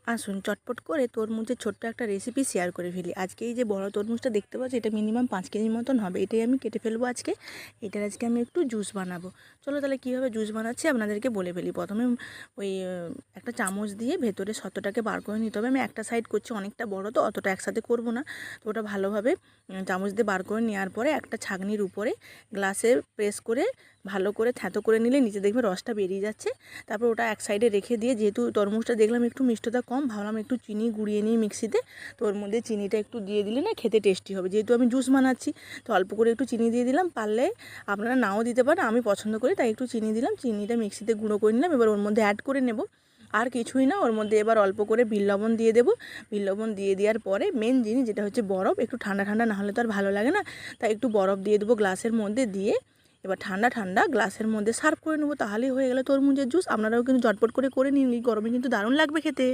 আসুন চটপট করে তরমুজের ছোট্ট একটা রেসিপি শেয়ার করে ফেলি। আজকে এই যে বড় তরমুজটা দেখতে পাচ্ছি, এটা মিনিমাম 5 কেজির মতন হবে। এটাই আমি কেটে ফেলবো আজকে। এটার আজকে আমি একটু জুস বানাবো। চলো তাহলে কীভাবে জুস বানাচ্ছি আপনাদেরকে বলে ফেলি। প্রথমে ওই একটা চামচ দিয়ে ভেতরে সত্ত্বটাকে বার করে নিতে হবে। আমি একটা সাইড করছি, অনেকটা বড় তো অতটা একসাথে করব না। তো ওটা ভালোভাবে চামচ দিয়ে বার করে নেওয়ার পরে একটা ছাঁকনির উপরে গ্লাসে প্রেস করে ভালো করে থ্যাতো করে নিলে নিচে দেখবে রসটা বেরিয়ে যাচ্ছে। তারপর ওটা এক সাইডে রেখে দিয়ে, যেহেতু তরমুজটা দেখলাম একটু মিষ্টতা কম, ভাবলাম একটু চিনি গুঁড়িয়ে নিই মিক্সিতে। তো ওর মধ্যে চিনিটা একটু দিয়ে দিলে না খেতে টেস্টি হবে। যেহেতু আমি জুস বানাচ্ছি তো অল্প করে একটু চিনি দিয়ে দিলাম। পারলে আপনারা নাও দিতে পারেন, আমি পছন্দ করি তাই একটু চিনি দিলাম। চিনিটা মিক্সিতে গুঁড়ো করে নিলাম। এবার ওর মধ্যে অ্যাড করে নেব। আর কিছুই না, ওর মধ্যে এবার অল্প করে বিট লবণ দিয়ে দেবো। বিট লবণ দিয়ে দেওয়ার পরে মেন জিনিস যেটা হচ্ছে বরফ। একটু ঠান্ডা ঠান্ডা না হলে তো আর ভালো লাগে না, তাই একটু বরফ দিয়ে দেবো গ্লাসের মধ্যে। দিয়ে এবার ঠান্ডা ঠান্ডা গ্লাসের মধ্যে সার্ভ করে নেবো। তাহলেই হয়ে গেল তরমুজের জুস। আপনারাও কিন্তু ঝটপট করে নিন, এই গরমে কিন্তু দারুণ লাগবে খেতে।